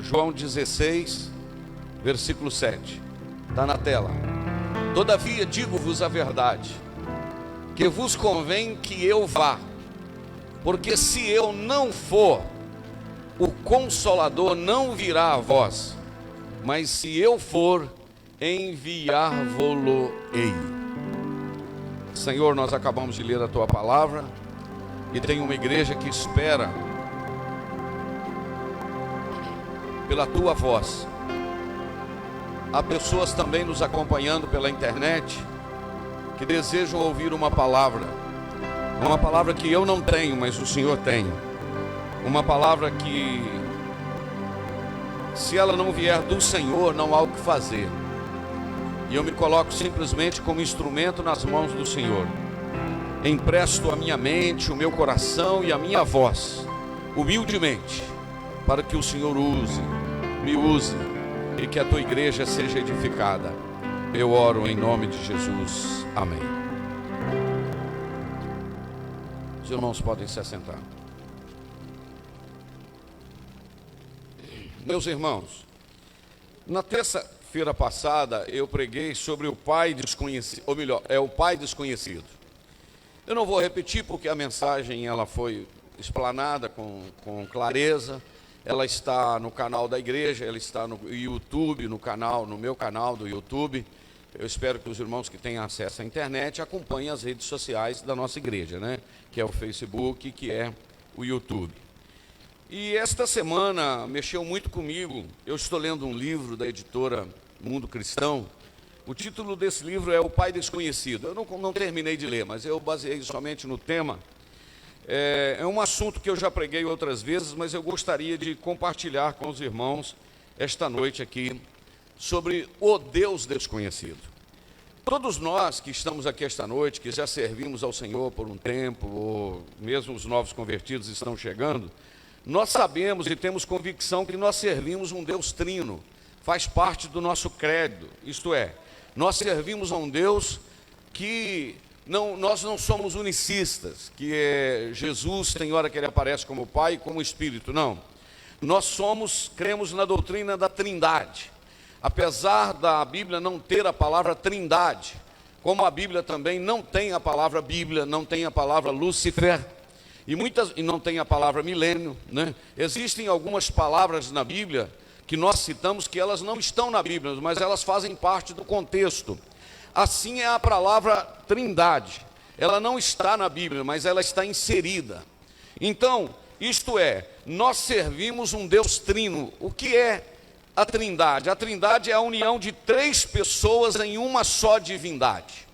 João 16, versículo 7. Está na tela. Todavia digo-vos a verdade, que vos convém que eu vá, porque se eu não for, o Consolador não virá a vós, mas se eu for, enviar-vos-ei. Senhor, nós acabamos de ler a Tua palavra, e tem uma igreja que espera pela Tua voz. Há pessoas também nos acompanhando pela internet, que desejam ouvir uma palavra que eu não tenho, mas o Senhor tem. Uma palavra que, se ela não vier do Senhor, não há o que fazer. E eu me coloco simplesmente como instrumento nas mãos do Senhor. Empresto a minha mente, o meu coração e a minha voz, humildemente, para que o Senhor me use, e que a tua igreja seja edificada. Eu oro em nome de Jesus. Amém. Os irmãos podem se assentar. Meus irmãos, na terça-feira passada eu preguei sobre o pai desconhecido, ou melhor, é o pai desconhecido. Eu não vou repetir porque a mensagem ela foi explanada com clareza. Ela está no canal da igreja, ela está no YouTube, no meu canal do YouTube. Eu espero que os irmãos que têm acesso à internet acompanhem as redes sociais da nossa igreja, né? Que é o Facebook, que é o YouTube. E esta semana mexeu muito comigo. Eu estou lendo um livro da editora Mundo Cristão. O título desse livro é O Pai Desconhecido. Eu não terminei de ler, mas eu baseei somente no tema. É um assunto que eu já preguei outras vezes, mas eu gostaria de compartilhar com os irmãos esta noite aqui sobre o Deus desconhecido. Todos nós que estamos aqui esta noite, que já servimos ao Senhor por um tempo, ou mesmo os novos convertidos estão chegando, nós sabemos e temos convicção que nós servimos um Deus trino, faz parte do nosso credo, isto é, nós servimos a um Deus que nós não somos unicistas, que é Jesus, tem hora que ele aparece como Pai e como Espírito, não. Nós cremos na doutrina da Trindade. Apesar da Bíblia não ter a palavra Trindade, como a Bíblia também não tem a palavra Bíblia, não tem a palavra Lúcifer, e não tem a palavra milênio, né? Existem algumas palavras na Bíblia que nós citamos que elas não estão na Bíblia, mas elas fazem parte do contexto. Assim é a palavra Trindade. Ela não está na Bíblia, mas ela está inserida. Então, isto é, nós servimos um Deus trino. O que é a Trindade? A Trindade é a união de três pessoas em uma só divindade.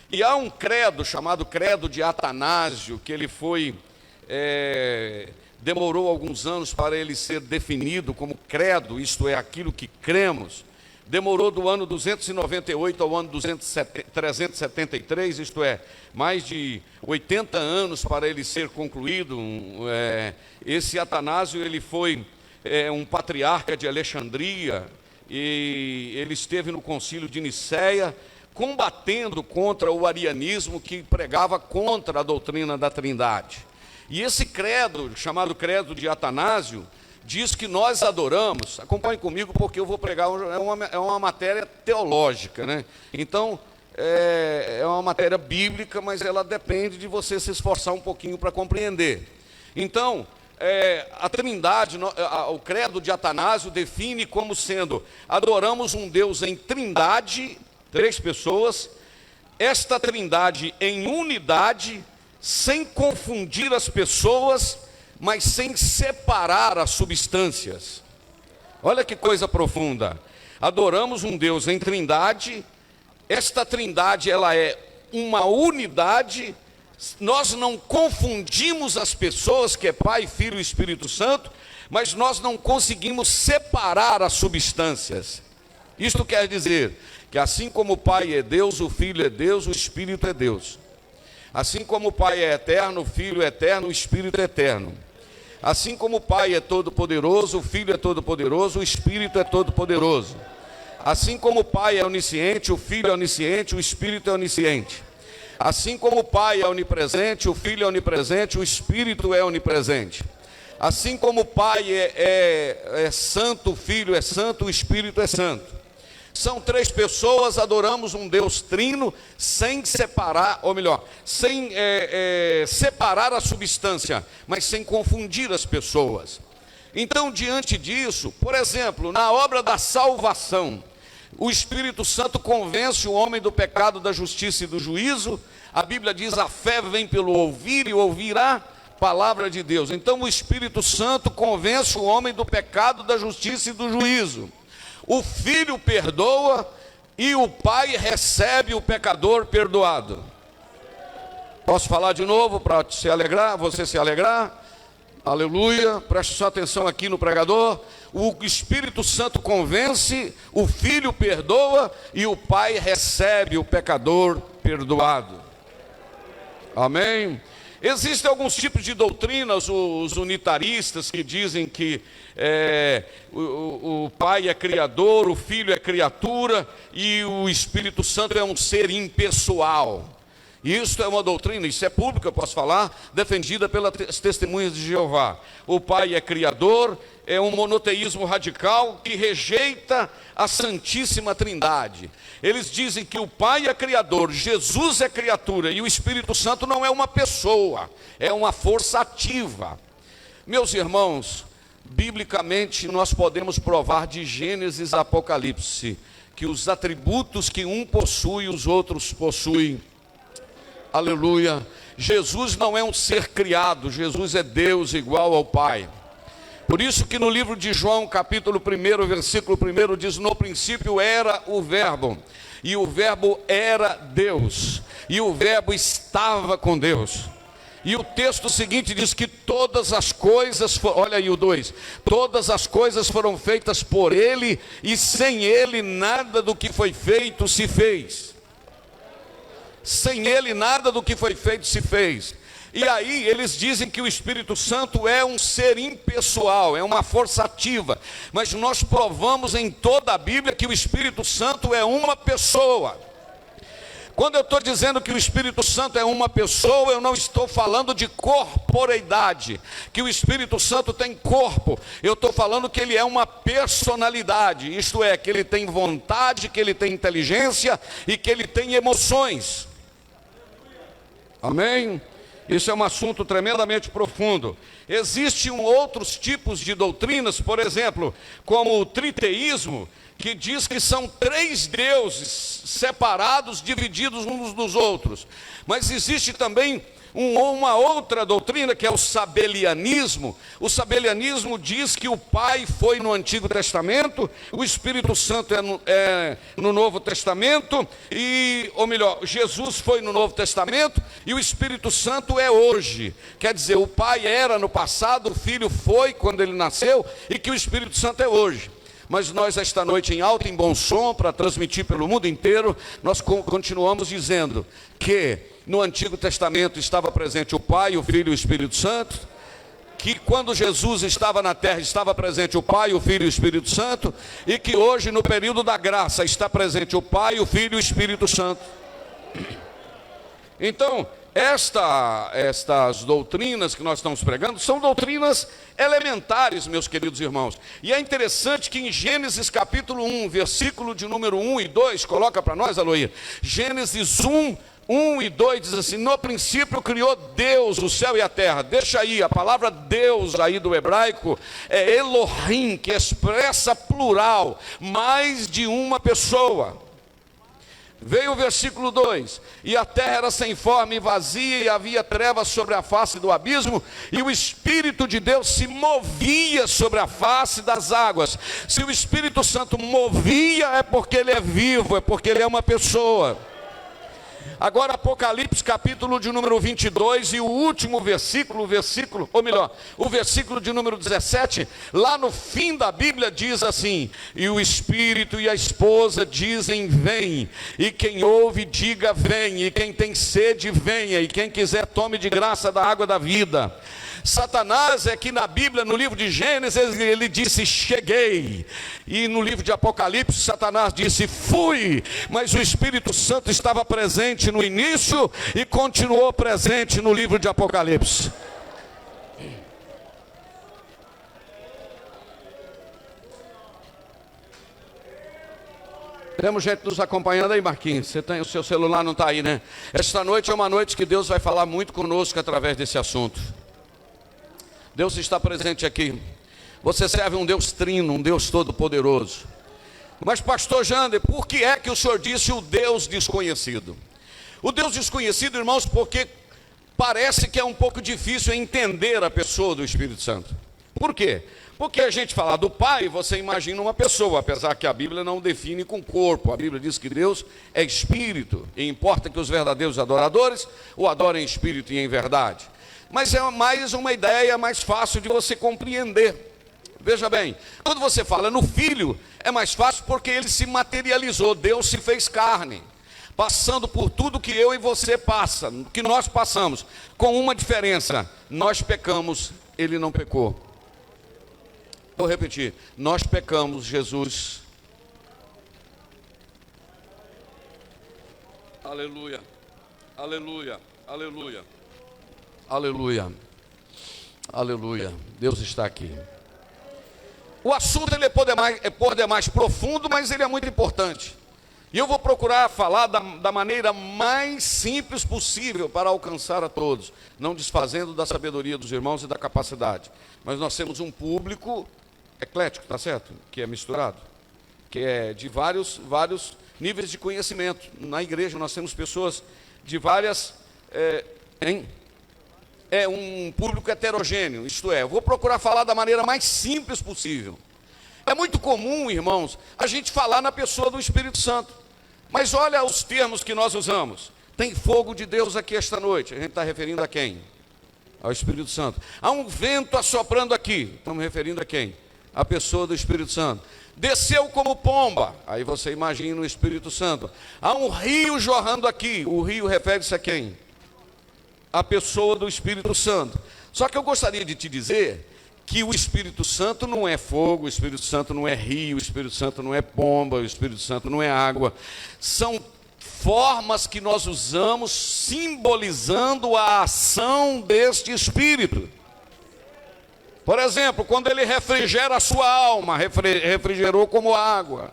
E há um credo chamado credo de Atanásio, que ele demorou alguns anos para ele ser definido como credo, isto é, aquilo que cremos. Demorou do ano 298 ao ano 373, isto é, mais de 80 anos para ele ser concluído. Esse Atanásio, ele foi um patriarca de Alexandria, e ele esteve no concílio de Nicéia, combatendo contra o arianismo que pregava contra a doutrina da Trindade. E esse credo, chamado credo de Atanásio, diz que nós adoramos, acompanhe comigo porque eu vou pregar, é uma matéria teológica, né? Então, é uma matéria bíblica, mas ela depende de você se esforçar um pouquinho para compreender. Então, a Trindade, o credo de Atanásio define como sendo: adoramos um Deus em Trindade, três pessoas, esta Trindade em unidade, sem confundir as pessoas, mas sem separar as substâncias. Olha que coisa profunda. Adoramos um Deus em Trindade. Esta Trindade, ela é uma unidade. Nós não confundimos as pessoas, que é Pai, Filho e Espírito Santo, mas nós não conseguimos separar as substâncias. Isto quer dizer que assim como o Pai é Deus, o Filho é Deus, o Espírito é Deus. Assim como o Pai é eterno, o Filho é eterno, o Espírito é eterno. Assim como o Pai é todo-poderoso, o Filho é todo-poderoso, o Espírito é todo-poderoso. Assim como o Pai é onisciente, o Filho é onisciente, o Espírito é onisciente. Assim como o Pai é onipresente, o Filho é onipresente, o Espírito é onipresente. Assim como o Pai é santo, o Filho é santo, o Espírito é santo. São três pessoas, adoramos um Deus trino, sem separar, ou melhor, sem separar a substância, mas sem confundir as pessoas. Então, diante disso, por exemplo, na obra da salvação, o Espírito Santo convence o homem do pecado, da justiça e do juízo. A Bíblia diz: a fé vem pelo ouvir e ouvir a palavra de Deus. Então o Espírito Santo convence o homem do pecado, da justiça e do juízo. O Filho perdoa e o Pai recebe o pecador perdoado. Posso falar de novo para se alegrar, você se alegrar? Aleluia, preste sua atenção aqui no pregador. O Espírito Santo convence, o Filho perdoa e o Pai recebe o pecador perdoado. Amém? Existem alguns tipos de doutrinas, os unitaristas, que dizem que o Pai é criador, o Filho é criatura e o Espírito Santo é um ser impessoal. Isso é uma doutrina, isso é público, eu posso falar, defendida pelas testemunhas de Jeová. O Pai é criador, é um monoteísmo radical que rejeita a Santíssima Trindade. Eles dizem que o Pai é criador, Jesus é criatura e o Espírito Santo não é uma pessoa, é uma força ativa. Meus irmãos, biblicamente nós podemos provar de Gênesis a Apocalipse que os atributos que um possui, os outros possuem. Aleluia. Jesus não é um ser criado, Jesus é Deus igual ao Pai. Por isso que no livro de João, capítulo 1, versículo 1, diz: no princípio era o Verbo, e o Verbo era Deus, e o Verbo estava com Deus. E o texto seguinte diz que todas as coisas, olha aí o 2, todas as coisas foram feitas por Ele, e sem Ele nada do que foi feito se fez. Sem Ele nada do que foi feito se fez. E aí eles dizem que o Espírito Santo é um ser impessoal, é uma força ativa. Mas nós provamos em toda a Bíblia que o Espírito Santo é uma pessoa. Quando eu estou dizendo que o Espírito Santo é uma pessoa, eu não estou falando de corporeidade, que o Espírito Santo tem corpo. Eu estou falando que ele é uma personalidade, isto é, que ele tem vontade, que ele tem inteligência e que ele tem emoções. Amém? Isso é um assunto tremendamente profundo. Existem outros tipos de doutrinas, por exemplo, como o triteísmo, que diz que são três deuses separados, divididos uns dos outros. Mas existe também uma outra doutrina, que é o sabelianismo. O sabelianismo diz que o Pai foi no Antigo Testamento, o Espírito Santo é no Novo Testamento, ou melhor, Jesus foi no Novo Testamento e o Espírito Santo é hoje. Quer dizer, o Pai era no passado, o Filho foi quando ele nasceu e que o Espírito Santo é hoje. Mas nós esta noite, em alto e em bom som, para transmitir pelo mundo inteiro, nós continuamos dizendo que no Antigo Testamento estava presente o Pai, o Filho e o Espírito Santo, que quando Jesus estava na terra estava presente o Pai, o Filho e o Espírito Santo, e que hoje no período da graça está presente o Pai, o Filho e o Espírito Santo. Então, estas doutrinas que nós estamos pregando são doutrinas elementares, meus queridos irmãos. E é interessante que em Gênesis capítulo 1, versículo de número 1 e 2, coloca para nós, Aloí. Gênesis 1 e 2 diz assim: no princípio criou Deus o céu e a terra. Deixa aí, a palavra Deus aí do hebraico é Elohim, que expressa plural, mais de uma pessoa. Veio o versículo 2: e a terra era sem forma e vazia, e havia trevas sobre a face do abismo, e o Espírito de Deus se movia sobre a face das águas. Se o Espírito Santo movia, é porque ele é vivo, é porque ele é uma pessoa. Agora Apocalipse capítulo de número 22 e o último versículo, o versículo de número 17, lá no fim da Bíblia diz assim: e o Espírito e a esposa dizem vem, e quem ouve diga vem, e quem tem sede venha, e quem quiser tome de graça da água da vida. Satanás é que na Bíblia, no livro de Gênesis, ele disse cheguei, e no livro de Apocalipse Satanás disse fui, mas o Espírito Santo estava presente no início e continuou presente no livro de Apocalipse. Temos gente nos acompanhando aí, Marquinhos. Você tem, o seu celular não está aí, né? Esta noite é uma noite que Deus vai falar muito conosco através desse assunto. Deus está presente aqui. Você serve um Deus trino, um Deus todo-poderoso. Mas, pastor Jander, por que é que o senhor disse o Deus desconhecido? O Deus desconhecido, irmãos, porque parece que é um pouco difícil entender a pessoa do Espírito Santo. Por quê? Porque a gente fala do Pai, você imagina uma pessoa, apesar que a Bíblia não define com corpo. A Bíblia diz que Deus é Espírito, e importa que os verdadeiros adoradores o adorem em Espírito e em verdade. Mas é mais uma ideia mais fácil de você compreender. Veja bem, quando você fala no Filho, é mais fácil porque ele se materializou, Deus se fez carne, passando por tudo que eu e você passa, que nós passamos, com uma diferença: nós pecamos, ele não pecou. Vou repetir, nós pecamos, Jesus. Aleluia, aleluia, aleluia, aleluia, aleluia. Deus está aqui. O assunto ele é por demais profundo, mas ele é muito importante. E eu vou procurar falar da maneira mais simples possível para alcançar a todos, não desfazendo da sabedoria dos irmãos e da capacidade. Mas nós temos um público eclético, tá certo? Que é misturado, que é de vários níveis de conhecimento. Na igreja nós temos pessoas de várias, um público heterogêneo, isto é, eu vou procurar falar da maneira mais simples possível. É muito comum, irmãos, a gente falar na pessoa do Espírito Santo, mas olha os termos que nós usamos. Tem fogo de Deus aqui esta noite, a gente está referindo a quem? Ao Espírito Santo. Há um vento assoprando aqui, estamos referindo a quem? A pessoa do Espírito Santo. Desceu como pomba, aí você imagina o Espírito Santo. Há um rio jorrando aqui, o rio refere-se a quem? A pessoa do Espírito Santo. Só que eu gostaria de te dizer que o Espírito Santo não é fogo, o Espírito Santo não é rio, o Espírito Santo não é pomba, o Espírito Santo não é água. São formas que nós usamos simbolizando a ação deste Espírito. Por exemplo, quando ele refrigera a sua alma, refrigerou como água.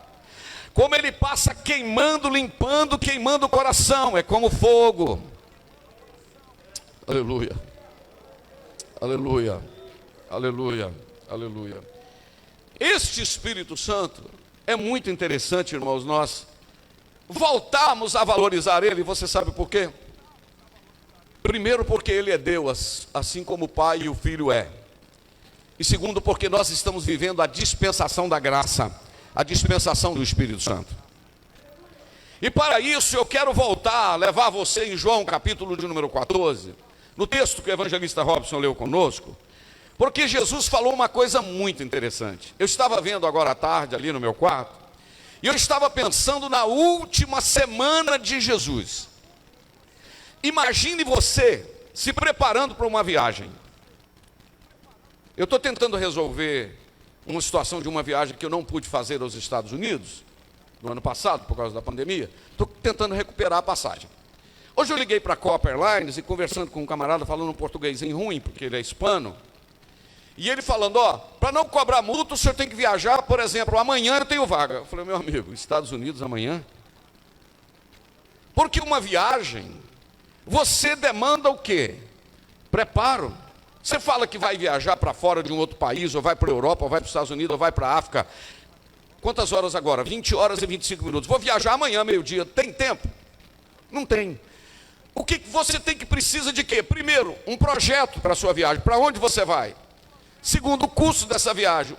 Como ele passa queimando, limpando, queimando o coração, é como fogo. Aleluia, aleluia, aleluia, aleluia. Este Espírito Santo é muito interessante, irmãos, nós voltarmos a valorizar ele. Você sabe por quê? Primeiro, porque ele é Deus, assim como o Pai e o Filho é. E segundo, porque nós estamos vivendo a dispensação da graça, a dispensação do Espírito Santo. E para isso eu quero voltar, levar você em João capítulo de número 14, no texto que o evangelista Robson leu conosco, porque Jesus falou uma coisa muito interessante. Eu estava vendo agora à tarde ali no meu quarto, e eu estava pensando na última semana de Jesus. Imagine você se preparando para uma viagem. Eu estou tentando resolver uma situação de uma viagem que eu não pude fazer aos Estados Unidos, no ano passado, por causa da pandemia. Estou tentando recuperar a passagem. Hoje eu liguei para a Copa Airlines e conversando com um camarada, falando um portuguesinho ruim, porque ele é hispano, e ele falando, para não cobrar multa, o senhor tem que viajar, por exemplo, amanhã eu tenho vaga. Eu falei, meu amigo, Estados Unidos amanhã? Porque uma viagem, você demanda o quê? Preparo. Você fala que vai viajar para fora de um outro país, ou vai para a Europa, ou vai para os Estados Unidos, ou vai para a África. Quantas horas agora? 20 horas e 25 minutos. Vou viajar amanhã, meio-dia. Tem tempo? Não tem. O que você tem que precisa de quê? Primeiro, um projeto para a sua viagem. Para onde você vai? Segundo, o custo dessa viagem.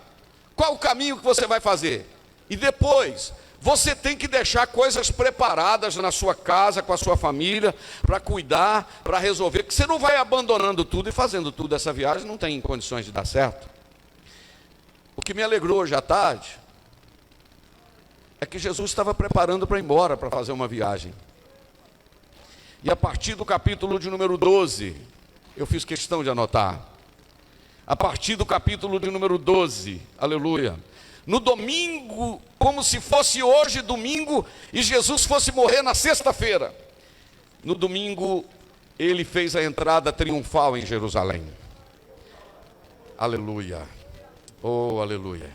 Qual o caminho que você vai fazer? E depois, você tem que deixar coisas preparadas na sua casa, com a sua família, para cuidar, para resolver, porque você não vai abandonando tudo e fazendo tudo essa viagem, não tem condições de dar certo. O que me alegrou hoje à tarde é que Jesus estava preparando para ir embora, para fazer uma viagem. E a partir do capítulo de número 12, eu fiz questão de anotar. A partir do capítulo de número 12, aleluia. No domingo, como se fosse hoje domingo, e Jesus fosse morrer na sexta-feira. No domingo, ele fez a entrada triunfal em Jerusalém. Aleluia. Oh, aleluia.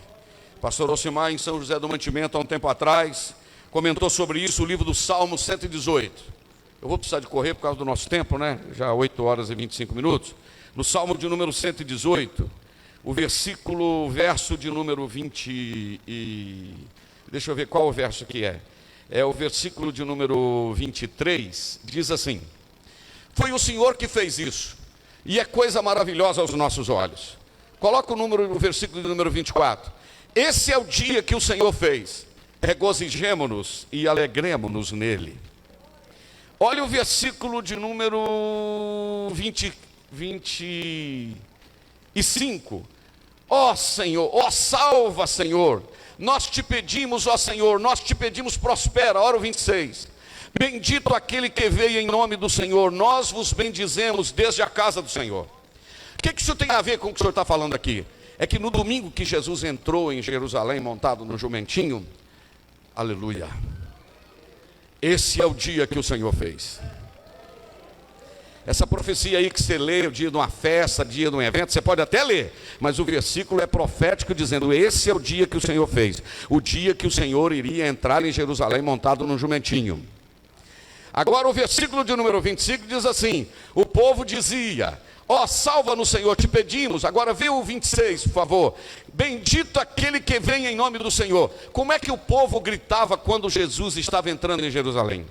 Pastor Ocimar, em São José do Mantimento, há um tempo atrás, comentou sobre isso o livro do Salmo 118. Eu vou precisar de correr por causa do nosso tempo, né? Já 8 horas e 25 minutos. No Salmo de número 118, o verso de número 20 e... Deixa eu ver qual o verso que é. É o versículo de número 23, diz assim: foi o Senhor que fez isso, e é coisa maravilhosa aos nossos olhos. Coloca o versículo de número 24. Esse é o dia que o Senhor fez, regozijemo-nos e alegremo-nos nele. Olha o versículo de número 25. Ó Senhor, ó salva, Senhor, nós te pedimos, ó Senhor, nós te pedimos, prospera. Ora o 26. Bendito aquele que veio em nome do Senhor, nós vos bendizemos desde a casa do Senhor. O que isso tem a ver com o que o Senhor está falando aqui? É que no domingo que Jesus entrou em Jerusalém montado no jumentinho, aleluia, esse é o dia que o Senhor fez. Essa profecia aí que você lê, o dia de uma festa, dia de um evento, você pode até ler, mas o versículo é profético dizendo, esse é o dia que o Senhor fez. O dia que o Senhor iria entrar em Jerusalém montado no jumentinho. Agora o versículo de número 25 diz assim, o povo dizia, ó salva-nos Senhor, te pedimos. Agora vê o 26, por favor. Bendito aquele que vem em nome do Senhor. Como é que o povo gritava quando Jesus estava entrando em Jerusalém?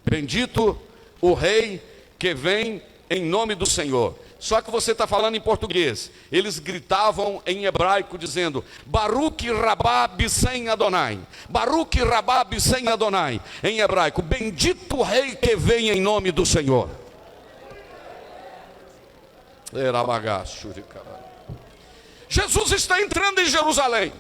Bendito o rei que vem em nome do Senhor. Só que você está falando em português. Eles gritavam em hebraico dizendo, Baruch rabá bisen Adonai. Baruch rabá bisen Adonai. Em hebraico, bendito o rei que vem em nome do Senhor. Jesus está entrando em Jerusalém.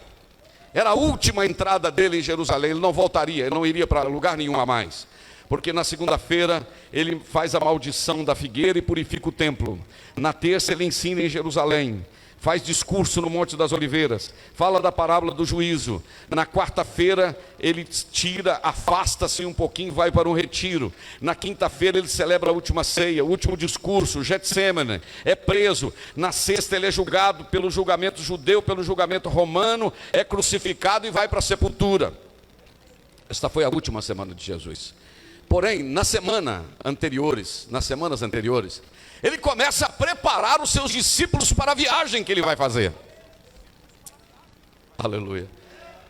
Era a última entrada dele em Jerusalém. Ele não voltaria, ele não iria para lugar nenhum a mais. Porque na segunda-feira ele faz a maldição da figueira e purifica o templo. Na terça ele ensina em Jerusalém, faz discurso no Monte das Oliveiras, fala da parábola do juízo. Na quarta-feira ele tira, afasta-se um pouquinho, vai para um retiro. Na quinta-feira ele celebra a última ceia, o último discurso, Getsêmani, é preso. Na sexta ele é julgado pelo julgamento judeu, pelo julgamento romano, é crucificado e vai para a sepultura. Esta foi a última semana de Jesus. Porém, nas semanas anteriores, ele começa a preparar os seus discípulos para a viagem que ele vai fazer. Aleluia.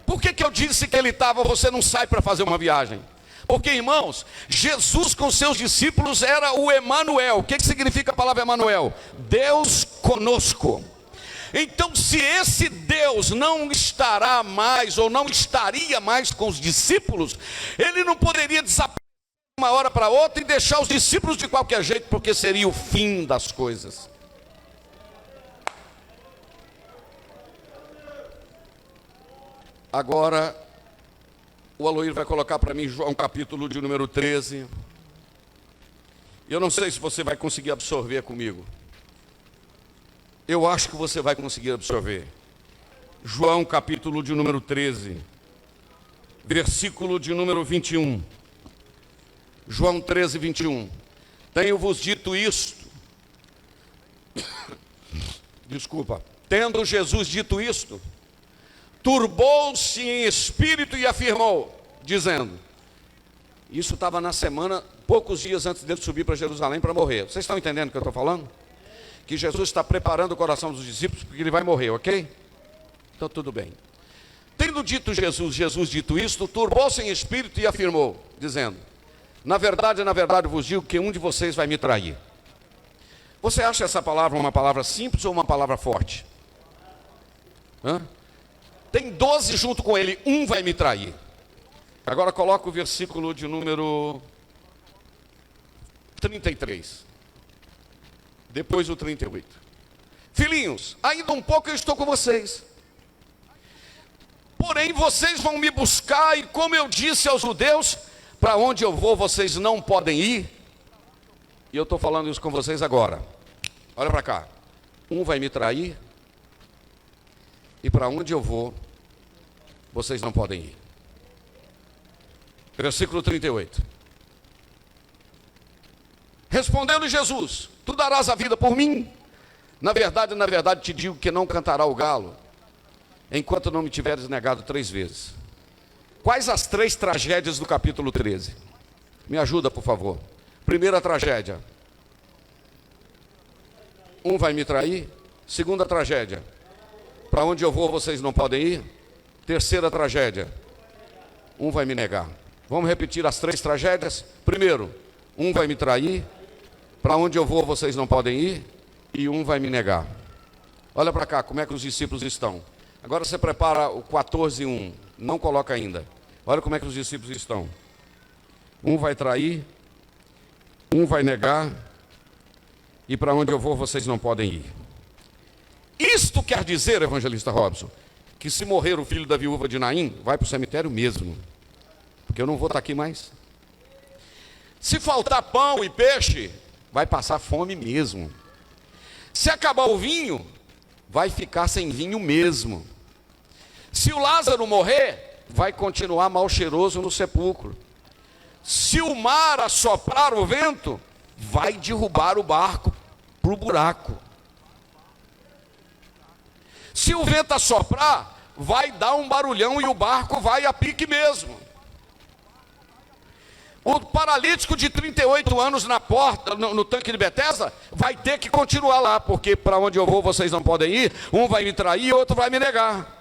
Por que eu disse que ele estava, você não sai para fazer uma viagem? Porque, irmãos, Jesus com seus discípulos era o Emanuel. O que significa a palavra Emanuel? Deus conosco. Então, se esse Deus não estará mais, ou não estaria mais com os discípulos, ele não poderia desaparecer uma hora para outra e deixar os discípulos de qualquer jeito, porque seria o fim das coisas. Agora, o Aloir vai colocar para mim João capítulo de número 13. Eu não sei se você vai conseguir absorver comigo. Eu acho que você vai conseguir absorver. João capítulo de número 13, versículo de número 21. João 13, 21. Tenho-vos dito isto. Desculpa. Tendo Jesus dito isto, turbou-se em espírito e afirmou, dizendo, isso estava na semana, poucos dias antes dele subir para Jerusalém para morrer. Vocês estão entendendo o que eu estou falando? Que Jesus está preparando o coração dos discípulos porque ele vai morrer, ok? Então tudo bem. Tendo dito Jesus dito isto, turbou-se em espírito e afirmou, dizendo, na verdade vos digo que um de vocês vai me trair. Você acha essa palavra uma palavra simples ou uma palavra forte? Tem 12 junto com ele, um vai me trair. Agora coloca o versículo de número 33. Depois o 38. Filhinhos, ainda um pouco eu estou com vocês. Porém vocês vão me buscar, e como eu disse aos judeus, para onde eu vou vocês não podem ir. E eu estou falando isso com vocês agora. Olha para cá. Um vai me trair, e para onde eu vou vocês não podem ir. Versículo 38. Respondendo Jesus, tu darás a vida por mim? Na verdade te digo que não cantará o galo, enquanto não me tiveres negado 3 vezes. Quais as 3 tragédias do capítulo 13? Me ajuda, por favor. Primeira tragédia. Um vai me trair. Segunda tragédia. Para onde eu vou, vocês não podem ir. Terceira tragédia. Um vai me negar. Vamos repetir as 3 tragédias? Primeiro, um vai me trair. Para onde eu vou, vocês não podem ir. E um vai me negar. Olha para cá, como é que os discípulos estão. Agora você prepara o 14:1. Não coloca ainda. Olha como é que os discípulos estão. Um vai trair, um vai negar, e para onde eu vou vocês não podem ir. Isto quer dizer, evangelista Robson, que se morrer o filho da viúva de Naim, vai para o cemitério mesmo, porque eu não vou estar aqui mais. Se faltar pão e peixe, vai passar fome mesmo. Se acabar o vinho, vai ficar sem vinho mesmo. Se o Lázaro morrer, vai continuar mal cheiroso no sepulcro. Se o mar assoprar o vento, vai derrubar o barco para o buraco. Se o vento assoprar, vai dar um barulhão e o barco vai a pique mesmo. O paralítico de 38 anos na porta, no tanque de Betesda, vai ter que continuar lá, porque para onde eu vou vocês não podem ir, um vai me trair e outro vai me negar.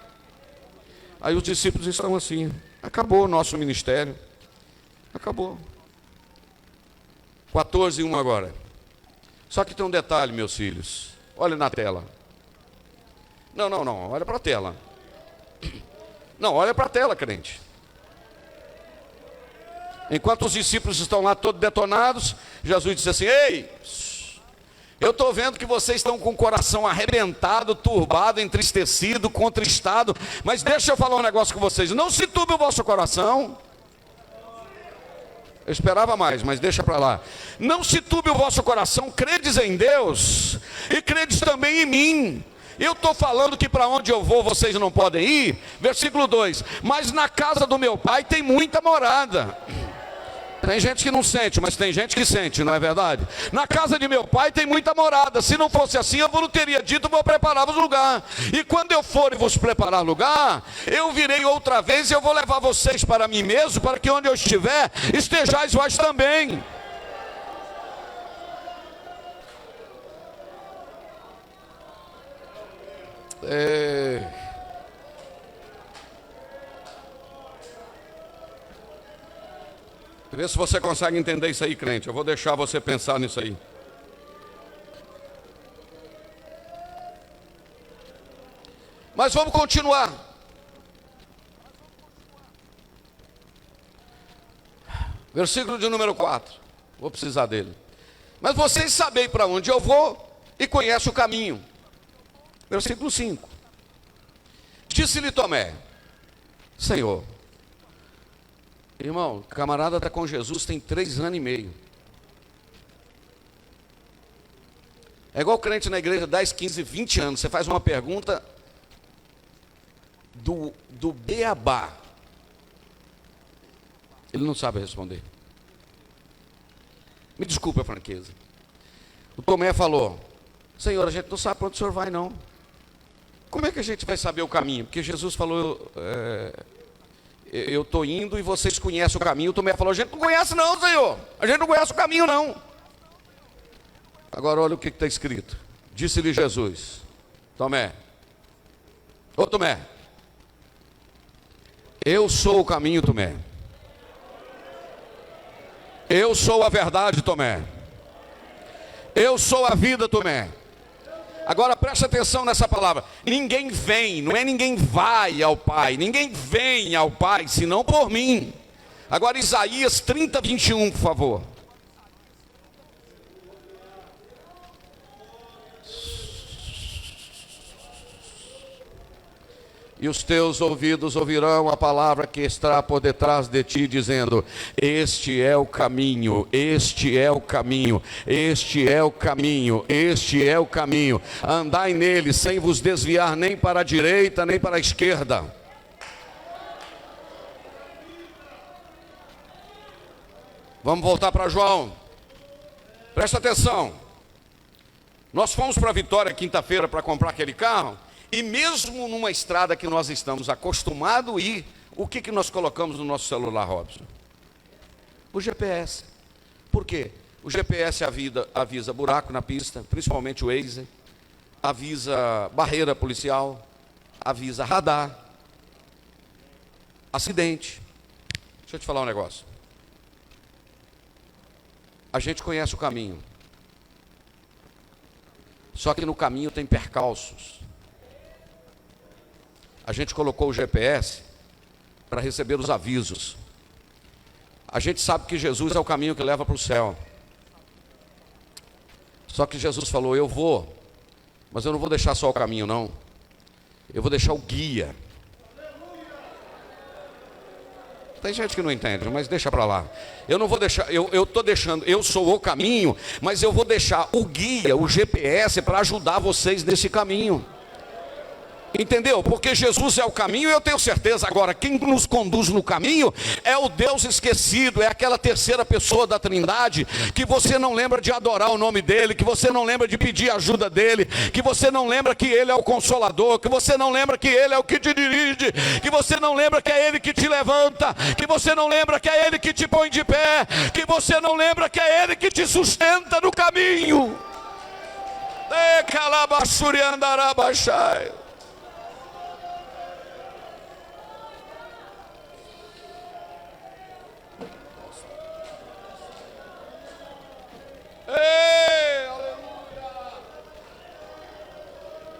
Aí os discípulos estão assim, acabou o nosso ministério, acabou. 14:1 agora. Só que tem um detalhe, meus filhos, olha na tela. Não, olha para a tela. Não, olha para a tela, crente. Enquanto os discípulos estão lá todos detonados, Jesus disse assim: ei, eu estou vendo que vocês estão com o coração arrebentado, turbado, entristecido, contristado, mas deixa eu falar um negócio com vocês, não se turbe o vosso coração. Eu esperava mais, mas deixa para lá. Não se turbe o vosso coração, credes em Deus e credes também em mim. Eu estou falando que para onde eu vou vocês não podem ir. Versículo 2: mas na casa do meu pai tem muita morada. Tem gente que não sente, mas tem gente que sente, não é verdade? Na casa de meu pai tem muita morada. Se não fosse assim, eu vos teria dito, vou preparar-vos lugar. E quando eu for e vos preparar lugar, eu virei outra vez e eu vou levar vocês para mim mesmo, para que onde eu estiver, estejais vós também. Vê se você consegue entender isso aí, crente. Eu vou deixar você pensar nisso aí. Mas vamos continuar. Versículo de número 4. Vou precisar dele. Mas vocês sabem para onde eu vou e conhecem o caminho. Versículo 5. Disse-lhe Tomé: Senhor, irmão, o camarada está com Jesus tem 3 anos e meio. É igual crente na igreja 10, 15, 20 anos. Você faz uma pergunta do beabá, ele não sabe responder. Me desculpe a franqueza. O Tomé falou: Senhor, a gente não sabe para onde o senhor vai não. Como é que a gente vai saber o caminho? Porque Jesus falou, eu estou indo e vocês conhecem o caminho. O Tomé falou: a gente não conhece não, Senhor. A gente não conhece o caminho não. Agora olha o que está escrito. Disse-lhe Jesus: Tomé, ô Tomé, eu sou o caminho, Tomé. Eu sou a verdade, Tomé. Eu sou a vida, Tomé. Agora preste atenção nessa palavra. Ninguém vem, não é ninguém vai ao Pai. Ninguém vem ao Pai, senão por mim. Agora Isaías 30, 21, por favor. E os teus ouvidos ouvirão a palavra que está por detrás de ti, dizendo: este é o caminho, este é o caminho, este é o caminho, este é o caminho. Andai nele, sem vos desviar nem para a direita, nem para a esquerda. Vamos voltar para João. Presta atenção. Nós fomos para Vitória quinta-feira para comprar aquele carro. E mesmo numa estrada que nós estamos acostumados a ir, O que nós colocamos no nosso celular, Robson? O GPS. Por quê? O GPS avisa buraco na pista, principalmente o Waze, avisa barreira policial, avisa radar, acidente. Deixa eu te falar um negócio. A gente conhece o caminho, só que no caminho tem percalços. A gente colocou o GPS para receber os avisos. A gente sabe que Jesus é o caminho que leva para o céu. Só que Jesus falou, eu vou, mas eu não vou deixar só o caminho, não. Eu vou deixar o guia. Tem gente que não entende, mas deixa para lá. Eu não vou deixar, eu estou deixando, eu sou o caminho, mas eu vou deixar o guia, o GPS, para ajudar vocês nesse caminho. Entendeu? Porque Jesus é o caminho, eu tenho certeza. Agora, quem nos conduz no caminho é o Deus esquecido, é aquela terceira pessoa da Trindade, que você não lembra de adorar o nome dele, que você não lembra de pedir ajuda dele, que você não lembra que ele é o Consolador, que você não lembra que ele é o que te dirige, que você não lembra que é ele que te levanta, que você não lembra que é ele que te põe de pé, que você não lembra que é ele que te sustenta no caminho. Ei,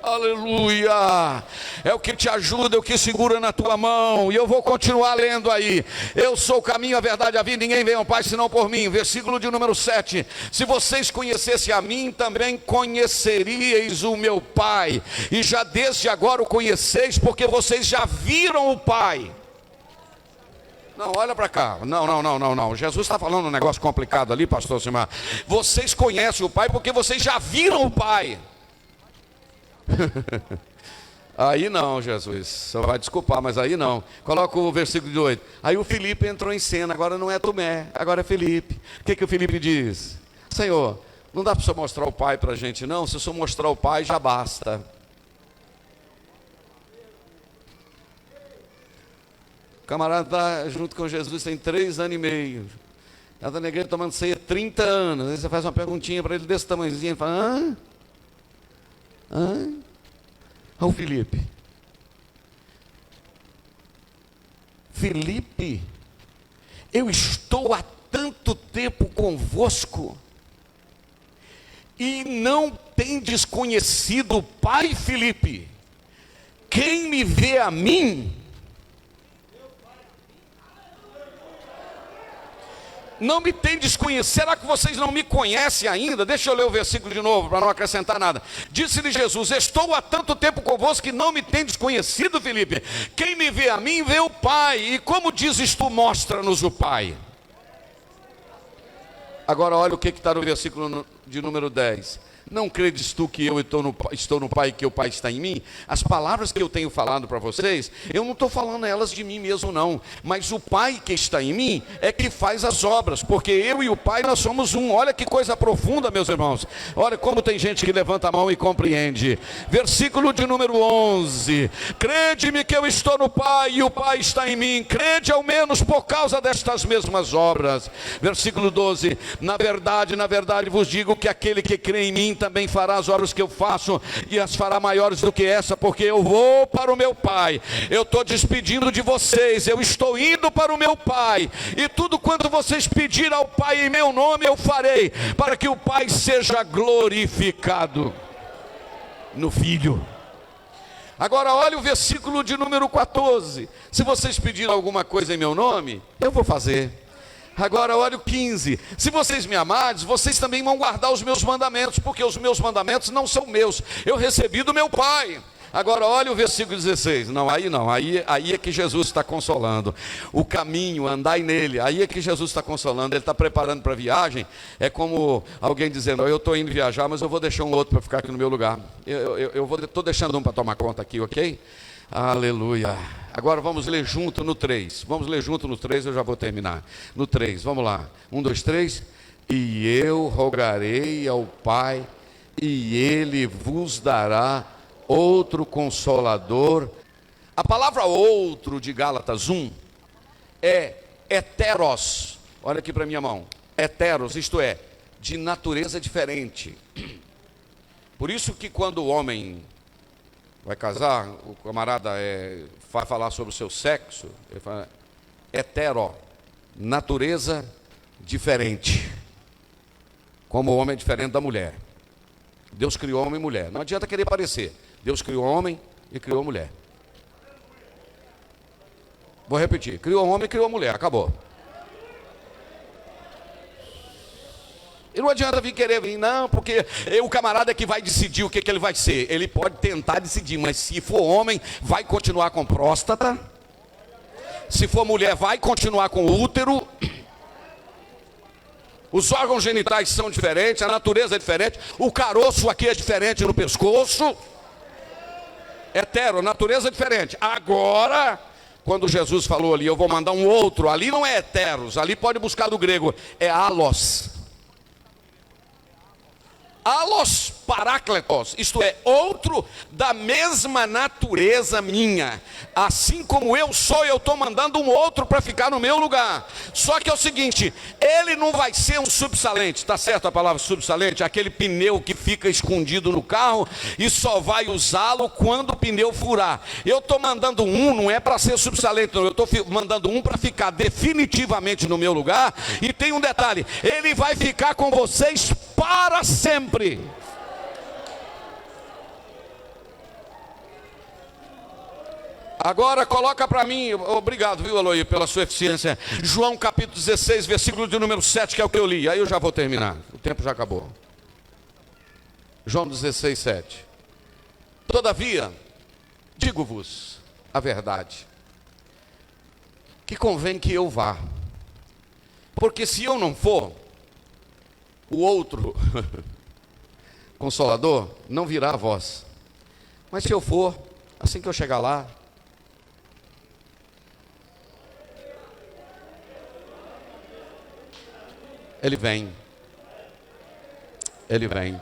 aleluia! Aleluia! É o que te ajuda, é o que segura na tua mão. E eu vou continuar lendo aí. Eu sou o caminho, a verdade, a vida. Ninguém vem ao Pai senão por mim. Versículo de número 7. Se vocês conhecessem a mim, também conheceríeis o meu Pai. E já desde agora o conheceis, porque vocês já viram o Pai. Não, olha para cá. Não. Jesus está falando um negócio complicado ali, pastor Simar. Vocês conhecem o Pai porque vocês já viram o Pai. Aí não, Jesus. Só vai desculpar, mas aí não. Coloca o versículo de 8. Aí o Felipe entrou em cena. Agora não é Tomé, agora é Felipe. O que o Felipe diz? Senhor, não dá para o senhor mostrar o Pai para a gente não? Se o senhor mostrar o Pai, já basta. O camarada está junto com Jesus tem 3 anos e meio. Ela está na igreja tomando ceia 30 anos. Aí você faz uma perguntinha para ele desse tamanhozinho. Ele fala, Olha o Felipe. Felipe, eu estou há tanto tempo convosco e não tendes conhecido o Pai, Felipe. Quem me vê a mim, não me tendes conhecido. Será que vocês não me conhecem ainda? Deixa eu ler o versículo de novo, para não acrescentar nada. Disse-lhe Jesus, estou há tanto tempo convosco que não me tendes conhecido, Felipe. Quem me vê a mim, vê o Pai. E como dizes tu, mostra-nos o Pai. Agora olha o que está no versículo de número 10. Não credes tu que eu estou no Pai e que o Pai está em mim? As palavras que eu tenho falado para vocês, eu não estou falando elas de mim mesmo não, mas o Pai que está em mim é que faz as obras, porque eu e o Pai nós somos um. Olha que coisa profunda, meus irmãos. Olha como tem gente que levanta a mão e compreende. Versículo de número 11. Crede-me que eu estou no Pai e o Pai está em mim. Crede ao menos por causa destas mesmas obras. Versículo 12. Na verdade vos digo que aquele que crê em mim também fará as obras que eu faço e as fará maiores do que essa, porque eu vou para o meu Pai. Eu estou despedindo de vocês, eu estou indo para o meu Pai, e tudo quanto vocês pedirem ao Pai em meu nome eu farei, para que o Pai seja glorificado no Filho. Agora olha o versículo de número 14. Se vocês pedirem alguma coisa em meu nome, eu vou fazer. Agora olha o 15. Se vocês me amarem, vocês também vão guardar os meus mandamentos, porque os meus mandamentos não são meus, eu recebi do meu Pai. Agora olha o versículo 16. Aí é que Jesus está consolando. O caminho, andai nele. Aí é que Jesus está consolando. Ele está preparando para a viagem. É como alguém dizendo, eu estou indo viajar, mas eu vou deixar um outro para ficar aqui no meu lugar. Estou deixando um para tomar conta aqui, ok? Aleluia. Agora vamos ler junto no 3. Vamos ler junto no 3, eu já vou terminar. No 3, vamos lá. 1, 2, 3. E eu rogarei ao Pai, e Ele vos dará outro Consolador, A palavra outro de Gálatas 1 é heteros. Olha aqui para minha mão. Heteros, isto é, de natureza diferente. Por isso que quando o homem vai casar, o camarada vai falar sobre o seu sexo, ele fala hetero, natureza diferente. Como o homem é diferente da mulher. Deus criou homem e mulher. Não adianta querer parecer. Deus criou homem e criou mulher. Vou repetir. Criou homem e criou mulher. Acabou. E não adianta querer vir, não, porque o camarada é que vai decidir o que ele vai ser. Ele pode tentar decidir, mas se for homem, vai continuar com próstata. Se for mulher, vai continuar com útero. Os órgãos genitais são diferentes, a natureza é diferente. O caroço aqui é diferente no pescoço. Hetero, natureza é diferente. Agora, quando Jesus falou ali, eu vou mandar um outro, ali não é heteros, ali pode buscar do grego, é alos. Alos parácletos, isto é, outro da mesma natureza minha. Assim como eu sou, eu estou mandando um outro para ficar no meu lugar. Só que é o seguinte, ele não vai ser um subsalente, está certo a palavra subsalente? Aquele pneu que fica escondido no carro e só vai usá-lo quando o pneu furar. Eu estou mandando um, não é para ser subsalente, não. Eu estou mandando um para ficar definitivamente no meu lugar. E tem um detalhe, ele vai ficar com vocês para sempre. Agora coloca para mim, obrigado, viu, Aloy, pela sua eficiência. João capítulo 16, versículo de número 7, que é o que eu li. Aí eu já vou terminar, o tempo já acabou. João 16, 7. Todavia, digo-vos a verdade, que convém que eu vá. Porque se eu não for, o outro Consolador não virá a vós. Mas se eu for, assim que eu chegar lá, ele vem. Ele vem.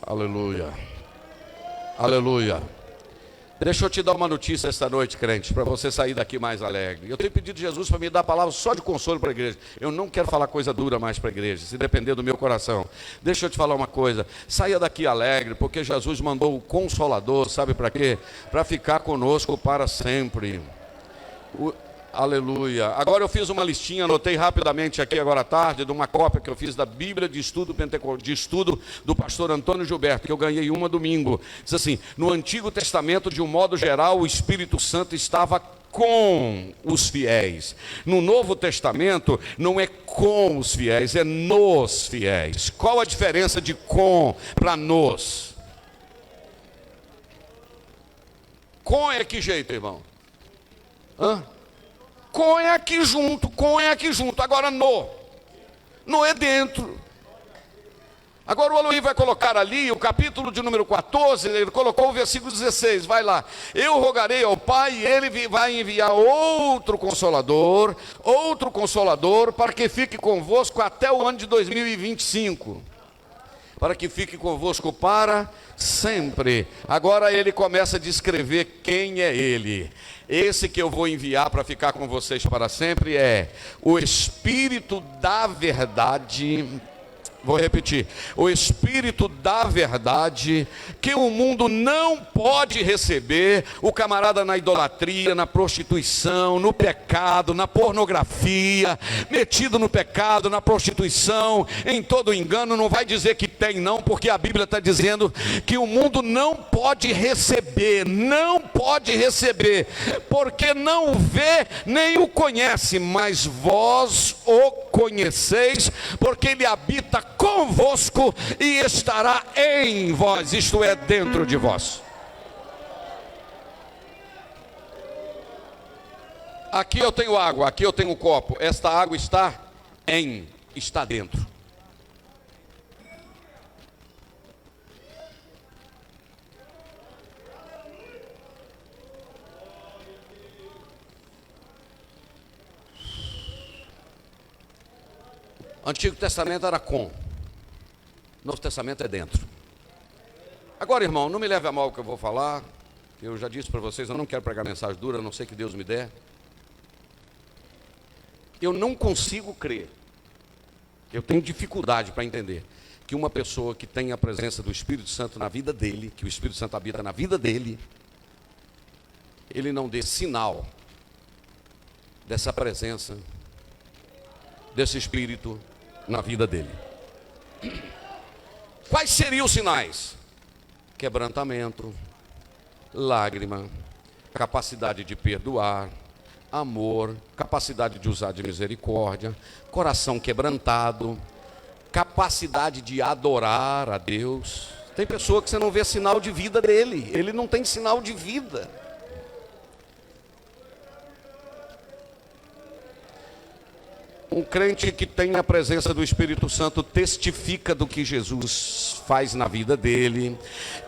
Aleluia. Aleluia. Deixa eu te dar uma notícia esta noite, crente, para você sair daqui mais alegre. Eu tenho pedido a Jesus para me dar palavras só de consolo para a igreja. Eu não quero falar coisa dura mais para a igreja, se depender do meu coração. Deixa eu te falar uma coisa. Saia daqui alegre, porque Jesus mandou o Consolador, sabe para quê? Para ficar conosco para sempre. Aleluia. Agora eu fiz uma listinha, anotei rapidamente aqui agora à tarde, de uma cópia que eu fiz da Bíblia de estudo do pastor Antônio Gilberto, que eu ganhei uma domingo. Diz assim: no Antigo Testamento, de um modo geral, o Espírito Santo estava com os fiéis. No Novo Testamento, não é com os fiéis, é nos fiéis. Qual a diferença de com para nos? Com é que jeito, irmão? Hã? Com é aqui junto, com é aqui junto. Agora no é dentro. Agora o Aloy vai colocar ali o capítulo de número 14, ele colocou o versículo 16, vai lá. Eu rogarei ao Pai e ele vai enviar outro consolador, para que fique convosco até o ano de 2025. Para que fique convosco para sempre. Agora ele começa a descrever quem é ele. Esse que eu vou enviar para ficar com vocês para sempre é o Espírito da verdade. Vou repetir, o Espírito da verdade, que o mundo não pode receber. O camarada na idolatria, na prostituição, no pecado, na pornografia, metido no pecado, na prostituição, em todo engano, não vai dizer que tem não, porque a Bíblia está dizendo que o mundo não pode receber, porque não vê nem o conhece, mas vós o conheceis, porque ele habita convosco e estará em vós, isto é, dentro de vós. Aqui eu tenho água, aqui eu tenho um copo. Esta água está dentro. Antigo Testamento era com. Novo Testamento é dentro. Agora, irmão, não me leve a mal o que eu vou falar. Eu já disse para vocês, eu não quero pregar mensagem dura, a não ser que Deus me der. Eu não consigo crer, eu tenho dificuldade para entender que uma pessoa que tem a presença do Espírito Santo na vida dele, que o Espírito Santo habita na vida dele, ele não dê sinal dessa presença, desse Espírito na vida dele. Quais seriam os sinais? Quebrantamento, lágrima, capacidade de perdoar, amor, capacidade de usar de misericórdia, coração quebrantado, capacidade de adorar a Deus. Tem pessoa que você não vê sinal de vida dele, ele não tem sinal de vida. Um crente que tem a presença do Espírito Santo testifica do que Jesus faz na vida dele,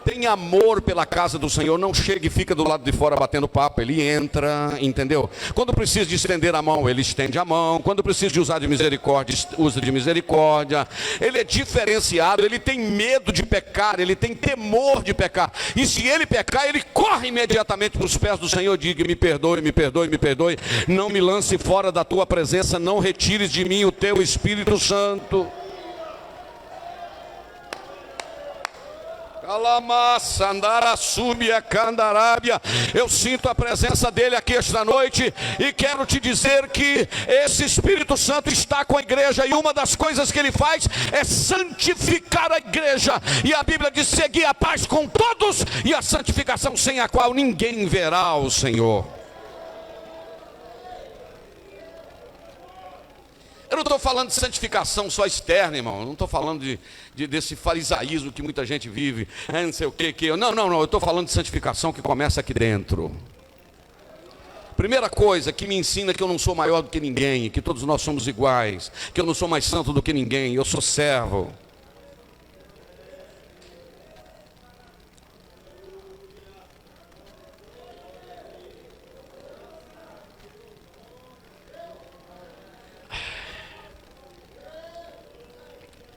tem amor pela casa do Senhor, não chega e fica do lado de fora batendo papo, ele entra, entendeu? Quando precisa de estender a mão, ele estende a mão, quando precisa de usar de misericórdia, usa de misericórdia, ele é diferenciado, ele tem medo de pecar, ele tem temor de pecar, e se ele pecar, ele corre imediatamente para os pés do Senhor, diga, me perdoe, me perdoe, me perdoe, não me lance fora da tua presença, não retires de mim o teu Espírito Santo. Eu sinto a presença dele aqui esta noite e quero te dizer que esse Espírito Santo está com a igreja e uma das coisas que ele faz é santificar a igreja, e a Bíblia diz: seguir a paz com todos e a santificação, sem a qual ninguém verá o Senhor. Eu não estou falando de santificação só externa, irmão. Eu não estou falando desse farisaísmo que muita gente vive. Não sei o que. Não. Eu estou falando de santificação que começa aqui dentro. Primeira coisa que me ensina que eu não sou maior do que ninguém, que todos nós somos iguais, que eu não sou mais santo do que ninguém, eu sou servo.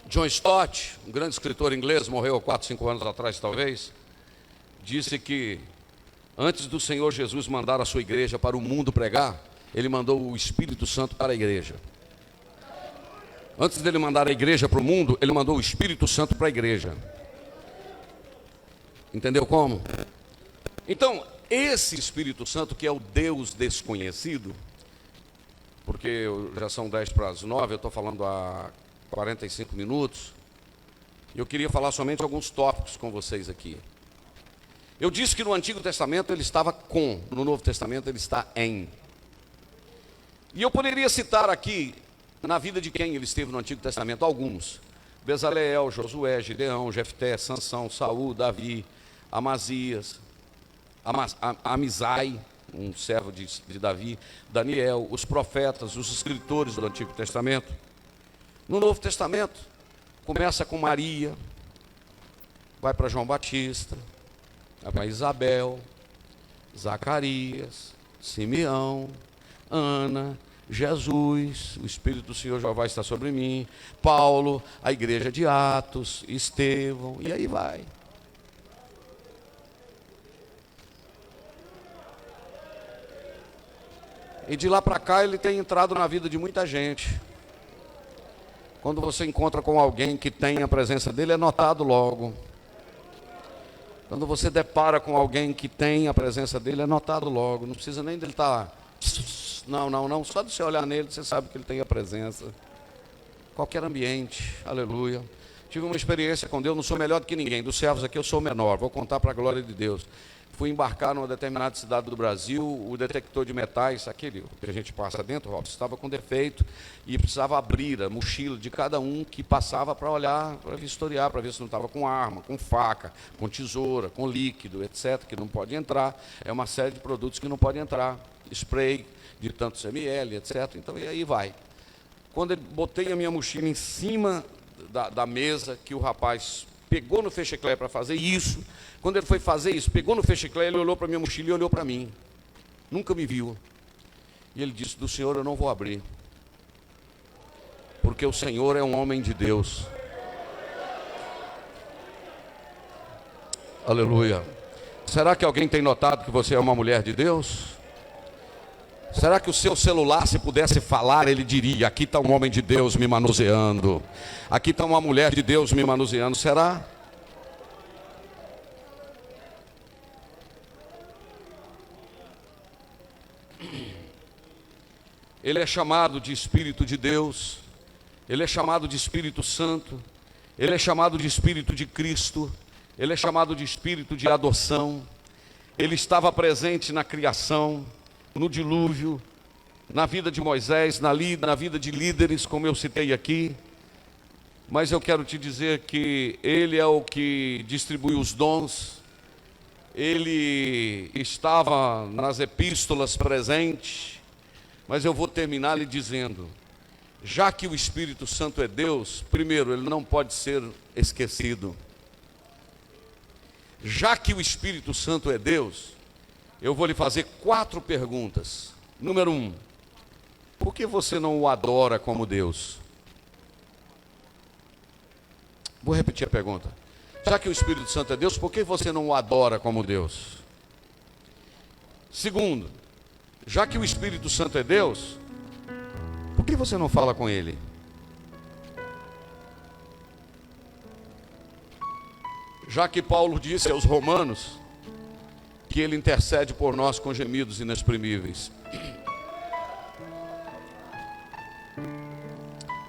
John Stott, um grande escritor inglês, morreu há 4, 5 anos atrás talvez, disse que antes do Senhor Jesus mandar a sua igreja para o mundo pregar, ele mandou o Espírito Santo para a igreja. Antes dele mandar a igreja para o mundo, ele mandou o Espírito Santo para a igreja. Entendeu como? Então, esse Espírito Santo, que é o Deus desconhecido, porque já são 10:09, eu estou falando há 45 minutos, eu queria falar somente alguns tópicos com vocês aqui. Eu disse que no Antigo Testamento ele estava com, no Novo Testamento ele está em. E eu poderia citar aqui, na vida de quem ele esteve no Antigo Testamento, alguns: Bezaleel, Josué, Gideão, Jefté, Sansão, Saul, Davi, Amazias, Amizai, um servo de Davi, Daniel, os profetas, os escritores do Antigo Testamento. No Novo Testamento, começa com Maria, vai para João Batista, vai para Isabel, Zacarias, Simeão, Ana, Jesus, o Espírito do Senhor já vai estar sobre mim, Paulo, a igreja de Atos, Estevão, e aí vai. E de lá para cá ele tem entrado na vida de muita gente. Quando você encontra com alguém que tem a presença dele, é notado logo. Quando você depara com alguém que tem a presença dele, é notado logo. Não precisa nem dele estar... Não. Só de você olhar nele, você sabe que ele tem a presença. Qualquer ambiente, aleluia. Tive uma experiência com Deus, não sou melhor do que ninguém. Dos servos aqui eu sou o menor, vou contar para a glória de Deus. Fui embarcar numa determinada cidade do Brasil, o detector de metais, aquele que a gente passa dentro, estava com defeito e precisava abrir a mochila de cada um que passava para olhar, para vistoriar, para ver se não estava com arma, com faca, com tesoura, com líquido, etc., que não pode entrar. É uma série de produtos que não pode entrar, spray de tantos ml, etc. Então, e aí vai. Quando eu botei a minha mochila em cima da mesa, que o rapaz pegou no fecheclé para fazer isso. Quando ele foi fazer isso, pegou no fecheclé, ele olhou para a minha mochila e olhou para mim. Nunca me viu. E ele disse: do Senhor eu não vou abrir, porque o Senhor é um homem de Deus. Aleluia. Será que alguém tem notado que você é uma mulher de Deus? Será que o seu celular, se pudesse falar, ele diria: aqui está um homem de Deus me manuseando, aqui está uma mulher de Deus me manuseando? Será? Ele é chamado de Espírito de Deus, ele é chamado de Espírito Santo, ele é chamado de Espírito de Cristo, ele é chamado de Espírito de adoção. Ele estava presente na criação, no dilúvio, na vida de Moisés, na vida de líderes, como eu citei aqui. Mas eu quero te dizer que ele é o que distribui os dons. Ele estava nas epístolas presente. Mas eu vou terminar lhe dizendo, já que o Espírito Santo é Deus, primeiro, ele não pode ser esquecido. Já que o Espírito Santo é Deus, eu vou lhe fazer 4 perguntas. Número 1, por que você não o adora como Deus? Vou repetir a pergunta. Já que o Espírito Santo é Deus, por que você não o adora como Deus? Segundo, já que o Espírito Santo é Deus, por que você não fala com Ele? Já que Paulo disse aos Romanos que Ele intercede por nós com gemidos inexprimíveis.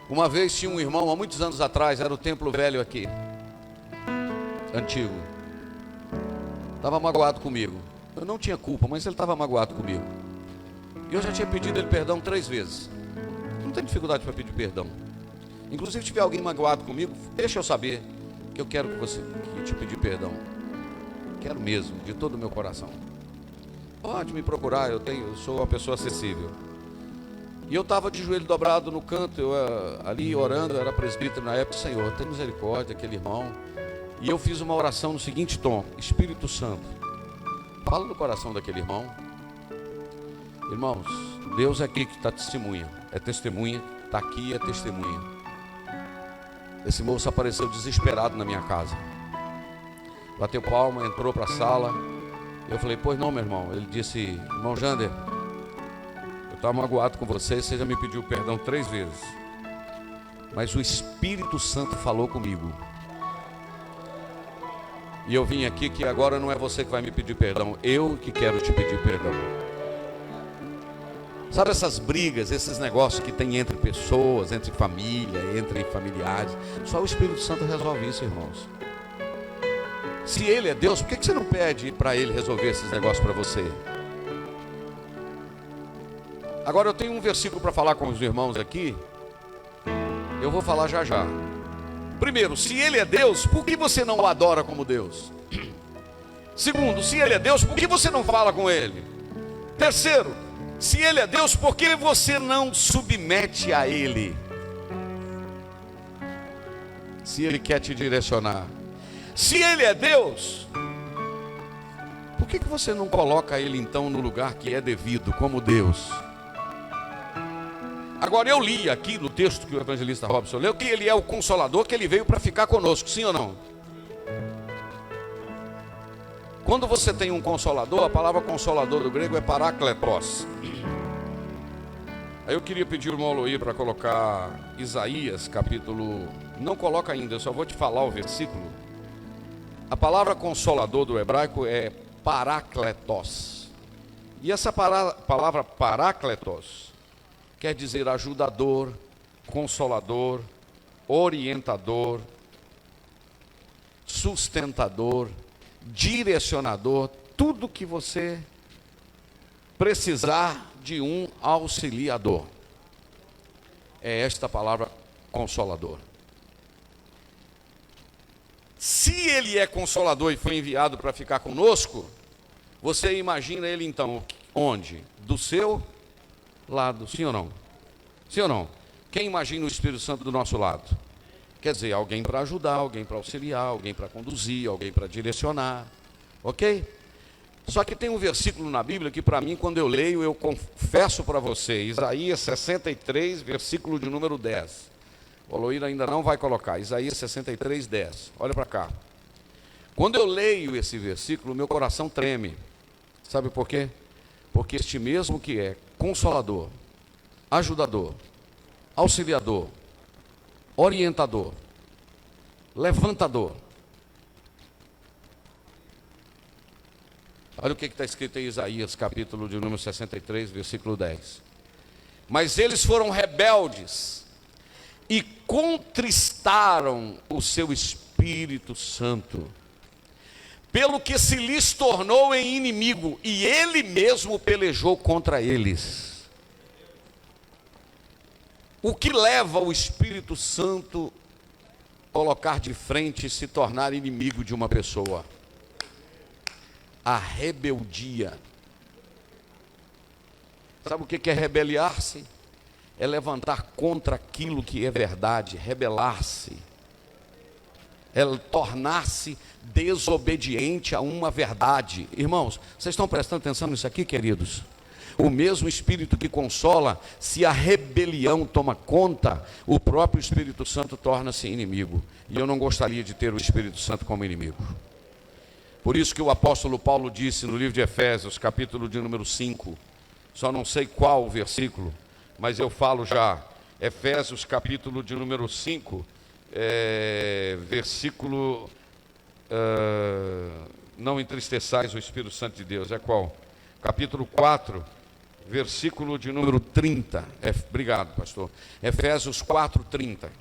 Uma vez tinha um irmão, há muitos anos atrás, era o templo velho aqui, antigo. Estava magoado comigo. Eu não tinha culpa, mas ele estava magoado comigo. E eu já tinha pedido ele perdão 3 vezes. Não tem dificuldade para pedir perdão. Inclusive, se tiver alguém magoado comigo, deixa eu saber que eu quero que te pedir perdão. Quero mesmo, de todo o meu coração. Pode me procurar, eu sou uma pessoa acessível. E eu estava de joelho dobrado no canto, ali orando, eu era presbítero na época. Senhor, tem misericórdia daquele irmão. E eu fiz uma oração no seguinte tom: Espírito Santo, fala no coração daquele irmão. Irmãos, Deus é aqui que está testemunha, está aqui, é testemunha. Esse moço apareceu desesperado na minha casa, bateu palma, entrou para a sala. Eu falei: pois não, meu irmão. Ele disse: irmão Jander, eu estava magoado com você já me pediu perdão 3 vezes, mas o Espírito Santo falou comigo, e eu vim aqui que agora não é você que vai me pedir perdão, eu que quero te pedir perdão. Sabe essas brigas, esses negócios que tem entre pessoas, entre família, entre familiares? Só o Espírito Santo resolve isso, irmãos. Se Ele é Deus, por que você não pede para Ele resolver esses negócios para você? Agora eu tenho um versículo para falar com os irmãos aqui. Eu vou falar já já. Primeiro, se Ele é Deus, por que você não o adora como Deus? Segundo, se Ele é Deus, por que você não fala com Ele? Terceiro, se Ele é Deus, por que você não submete a Ele? Se Ele quer te direcionar. Se Ele é Deus, por que você não coloca Ele então no lugar que é devido, como Deus? Agora eu li aqui no texto que o evangelista Robson leu, que Ele é o Consolador, que Ele veio para ficar conosco, sim ou não? Quando você tem um consolador, a palavra consolador do grego é parakletos. Aí eu queria pedir o irmão Aloir para colocar Isaías capítulo... Não coloca ainda, eu só vou te falar o versículo. A palavra consolador do hebraico é parakletos. E essa palavra parakletos quer dizer ajudador, consolador, orientador, sustentador, direcionador, tudo que você precisar de um auxiliador. É esta palavra consolador. Se Ele é consolador e foi enviado para ficar conosco, você imagina Ele então onde? Do seu lado, sim ou não? Sim ou não? Quem imagina o Espírito Santo do nosso lado? Quer dizer, alguém para ajudar, alguém para auxiliar, alguém para conduzir, alguém para direcionar, ok? Só que tem um versículo na Bíblia que para mim, quando eu leio, eu confesso para você, Isaías 63, versículo de número 10. O Aloir ainda não vai colocar, Isaías 63, 10. Olha para cá. Quando eu leio esse versículo, meu coração treme. Sabe por quê? Porque este mesmo que é consolador, ajudador, auxiliador, orientador, levantador. Olha o que está escrito em Isaías, capítulo de número 63, versículo 10. Mas eles foram rebeldes e contristaram o seu Espírito Santo, pelo que se lhes tornou em inimigo, e ele mesmo pelejou contra eles. O que leva o Espírito Santo a colocar de frente e se tornar inimigo de uma pessoa? A rebeldia. Sabe o que é rebeliar-se? É levantar contra aquilo que é verdade, rebelar-se. É tornar-se desobediente a uma verdade. Irmãos, vocês estão prestando atenção nisso aqui, queridos? O mesmo Espírito que consola, se a rebelião toma conta, o próprio Espírito Santo torna-se inimigo. E eu não gostaria de ter o Espírito Santo como inimigo. Por isso que o apóstolo Paulo disse no livro de Efésios, capítulo de número 5, só não sei qual versículo, mas eu falo já, Efésios capítulo de número 5, versículo, não entristeçais o Espírito Santo de Deus, é qual? Capítulo 4, versículo de número 30, obrigado pastor, Efésios 4, 30.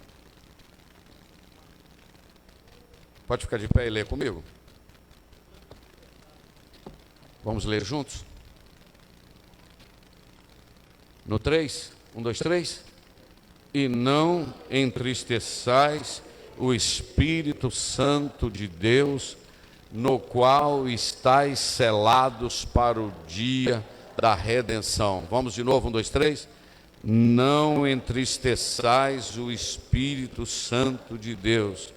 Pode ficar de pé e ler comigo? Vamos ler juntos? No 3, 1, 2, 3. E não entristeçais o Espírito Santo de Deus, no qual estáis selados para o dia da redenção. Vamos de novo, 1, 2, 3. Não entristeçais o Espírito Santo de Deus,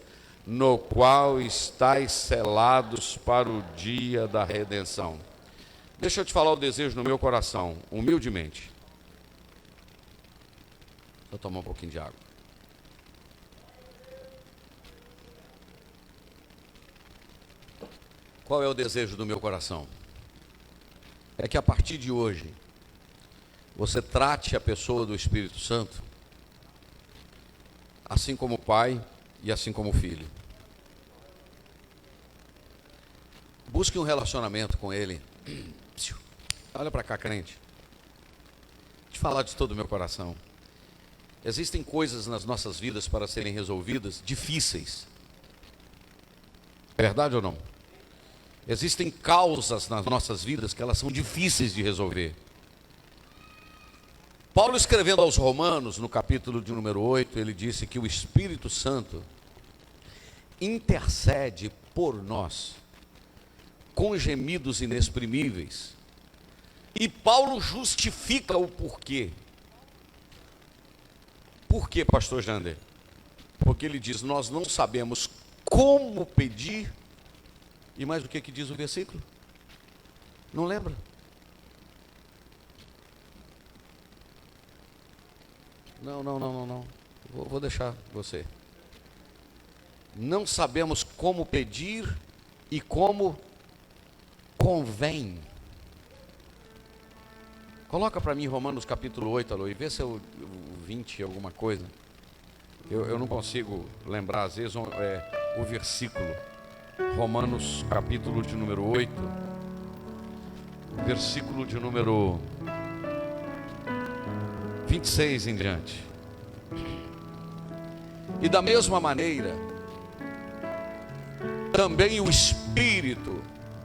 no qual estáis selados para o dia da redenção. Deixa eu te falar o desejo no meu coração, humildemente. Vou tomar um pouquinho de água. Qual é o desejo do meu coração? É que a partir de hoje, você trate a pessoa do Espírito Santo assim como pai e assim como filho. Busque um relacionamento com ele. Olha para cá, crente. Vou te falar de todo o meu coração. Existem coisas nas nossas vidas para serem resolvidas difíceis. É verdade ou não? Existem causas nas nossas vidas que elas são difíceis de resolver. Paulo, escrevendo aos Romanos, no capítulo de número 8, ele disse que o Espírito Santo intercede por nós com gemidos inexprimíveis. E Paulo justifica o porquê. Por quê, pastor Jander? Porque ele diz, nós não sabemos como pedir. E mais o que diz o versículo? Não lembra? Não. Vou deixar você. Não sabemos como pedir e como convém. Coloca para mim Romanos capítulo 8, Alô, e vê se eu 20 alguma coisa. Eu não consigo lembrar, às vezes, o versículo. Romanos capítulo de número 8, versículo de número 26 em diante. E da mesma maneira, também o Espírito,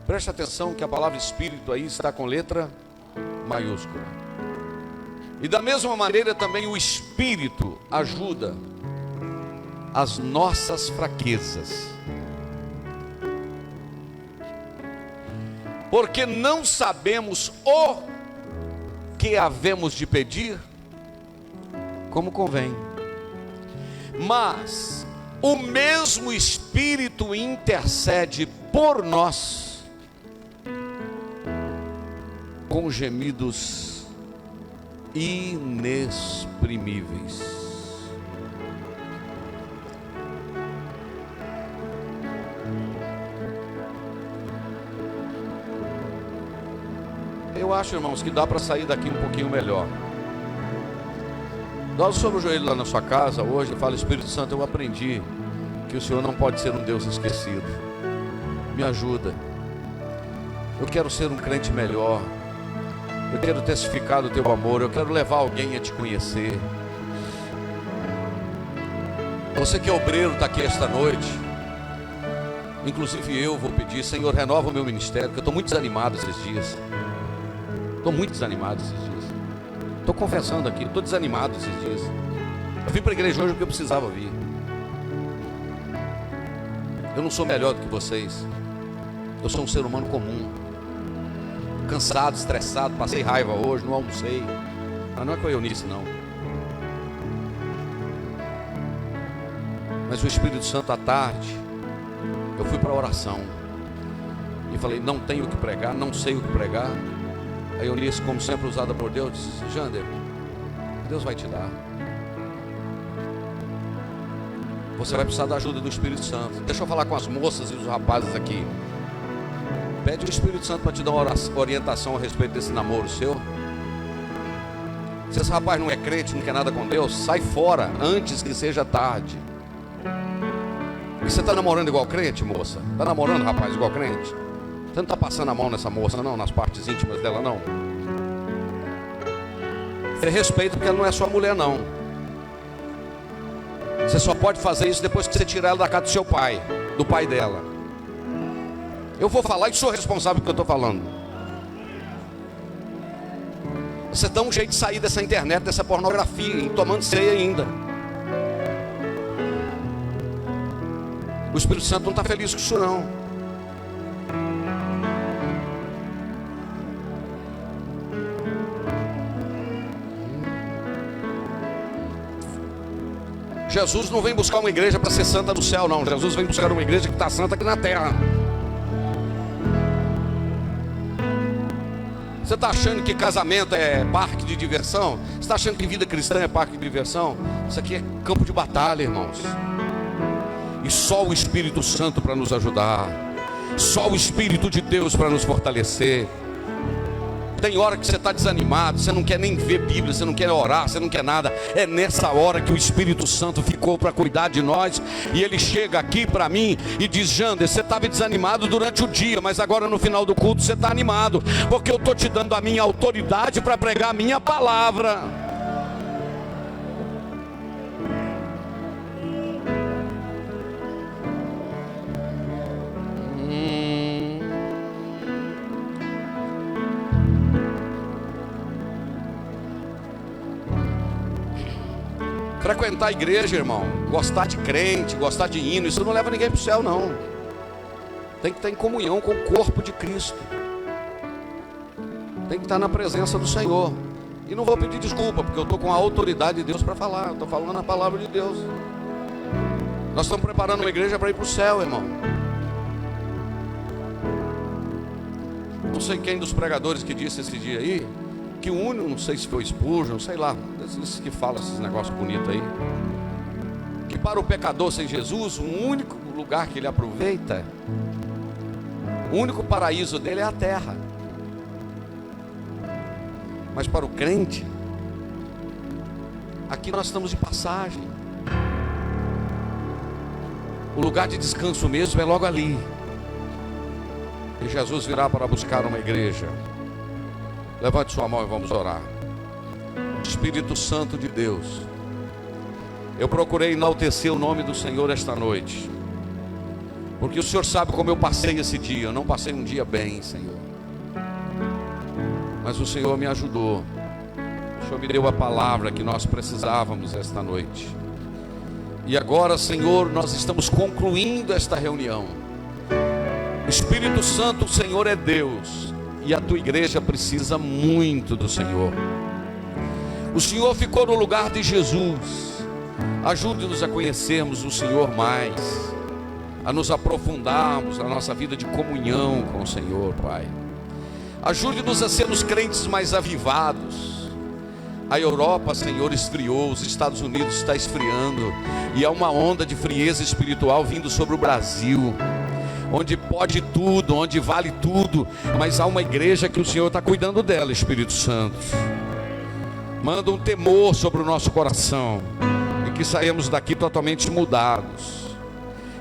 preste atenção que a palavra Espírito aí está com letra maiúscula. E da mesma maneira também o Espírito ajuda as nossas fraquezas. Porque não sabemos o que havemos de pedir como convém. Mas o mesmo Espírito intercede por nós com gemidos inexprimíveis. Eu acho, irmãos, que dá para sair daqui um pouquinho melhor. Dobra sobre o joelho lá na sua casa hoje e fala: Espírito Santo, eu aprendi que o Senhor não pode ser um Deus esquecido. Me ajuda. Eu quero ser um crente melhor. Eu quero testificar do teu amor. Eu quero levar alguém a te conhecer. Você que é obreiro está aqui esta noite. Inclusive eu vou pedir: Senhor, renova o meu ministério, porque eu estou muito desanimado esses dias. Estou muito desanimado esses dias. Estou confessando aqui, estou desanimado esses dias. Eu vim para a igreja hoje porque eu precisava vir. Eu não sou melhor do que vocês. Eu sou um ser humano comum. Cansado, estressado, passei raiva hoje, não almocei. Mas não é com a Eunice, não. Mas o Espírito Santo, à tarde, eu fui para a oração. E falei: não tenho o que pregar, não sei o que pregar. A Eunice, como sempre usada por Deus, disse: Jander, Deus vai te dar. Você vai precisar da ajuda do Espírito Santo. Deixa eu falar com as moças e os rapazes aqui. Pede o Espírito Santo para te dar uma orientação a respeito desse namoro seu. Se esse rapaz não é crente, não quer nada com Deus, sai fora antes que seja tarde. E você está namorando igual crente, moça? Está namorando, rapaz, igual crente? Você não está passando a mão nessa moça, não? Nas partes íntimas dela, não? Você respeita, porque ela não é sua mulher, não. Você só pode fazer isso depois que você tirar ela da casa do seu pai, do pai dela. Eu vou falar e sou responsável pelo que eu estou falando. Você dá um jeito de sair dessa internet, dessa pornografia, e tomando ceia ainda. O Espírito Santo não está feliz com isso, não. Jesus não vem buscar uma igreja para ser santa no céu, não. Jesus vem buscar uma igreja que está santa aqui na terra. Você está achando que casamento é parque de diversão? Você está achando que vida cristã é parque de diversão? Isso aqui é campo de batalha, irmãos. E só o Espírito Santo para nos ajudar. Só o Espírito de Deus para nos fortalecer. Tem hora que você está desanimado, você não quer nem ver Bíblia, você não quer orar, você não quer nada. É nessa hora que o Espírito Santo ficou para cuidar de nós. E ele chega aqui para mim e diz: Jander, você estava desanimado durante o dia, mas agora no final do culto você está animado, porque eu estou te dando a minha autoridade para pregar a minha palavra. Frequentar a igreja, irmão, gostar de crente, gostar de hino, isso não leva ninguém para o céu, não. Tem que estar em comunhão com o corpo de Cristo. Tem que estar na presença do Senhor. E não vou pedir desculpa, porque eu estou com a autoridade de Deus para falar. Eu estou falando a palavra de Deus. Nós estamos preparando uma igreja para ir para o céu, irmão. Não sei quem dos pregadores que disse esse dia aí, que o único, não sei se foi Spurgeon, sei lá, esses que falam esses negócios bonitos aí, que para o pecador sem Jesus, o único lugar que ele aproveita, o único paraíso dele é a terra. Mas para o crente, aqui nós estamos de passagem. O lugar de descanso mesmo é logo ali. E Jesus virá para buscar uma igreja. Levante sua mão e vamos orar. Espírito Santo de Deus, eu procurei enaltecer o nome do Senhor esta noite, porque o Senhor sabe como eu passei esse dia. Eu não passei um dia bem, Senhor, mas o Senhor me ajudou. O Senhor me deu a palavra que nós precisávamos esta noite. E agora, Senhor, nós estamos concluindo esta reunião. Espírito Santo, o Senhor é Deus, e a tua igreja precisa muito do Senhor. O Senhor ficou no lugar de Jesus. Ajude-nos a conhecermos o Senhor mais, a nos aprofundarmos na nossa vida de comunhão com o Senhor, Pai. Ajude-nos a sermos crentes mais avivados. A Europa, Senhor, esfriou, os Estados Unidos está esfriando, e há uma onda de frieza espiritual vindo sobre o Brasil. onde pode tudo, onde vale tudo, mas há uma igreja que o Senhor está cuidando dela, Espírito Santo. Manda um temor sobre o nosso coração, e que saímos daqui totalmente mudados.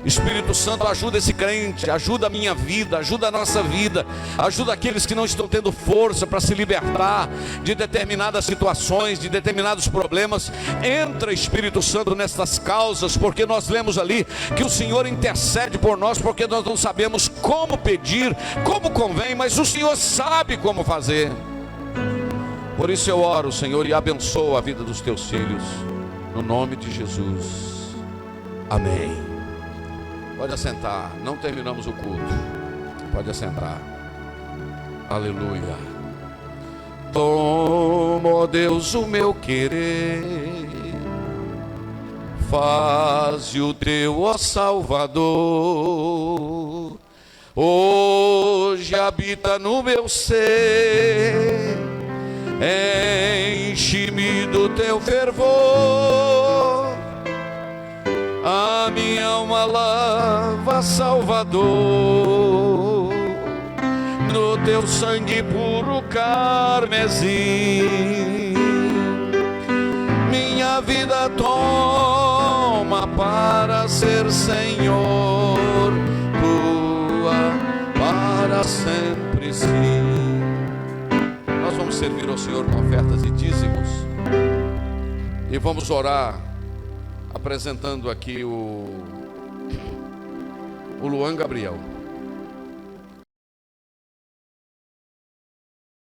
Espírito Santo, ajuda esse crente, ajuda a minha vida, ajuda a nossa vida, ajuda aqueles que não estão tendo força para se libertar de determinadas situações, de determinados problemas. Entra, Espírito Santo, nestas causas, porque nós lemos ali que o Senhor intercede por nós, porque nós não sabemos como pedir, como convém, mas o Senhor sabe como fazer. Por isso eu oro, Senhor, e abençoo a vida dos teus filhos, no nome de Jesus, amém. Pode assentar, não terminamos o culto, pode assentar, aleluia. Toma, ó Deus, o meu querer, faze o teu, ó Salvador, hoje habita no meu ser, enche-me do teu fervor, a minha alma lava, Salvador, no teu sangue puro carmesim. Minha vida toma para ser, Senhor, tua para sempre, sim. Nós vamos servir ao Senhor com ofertas e dízimos, e vamos orar apresentando aqui o Luan Gabriel.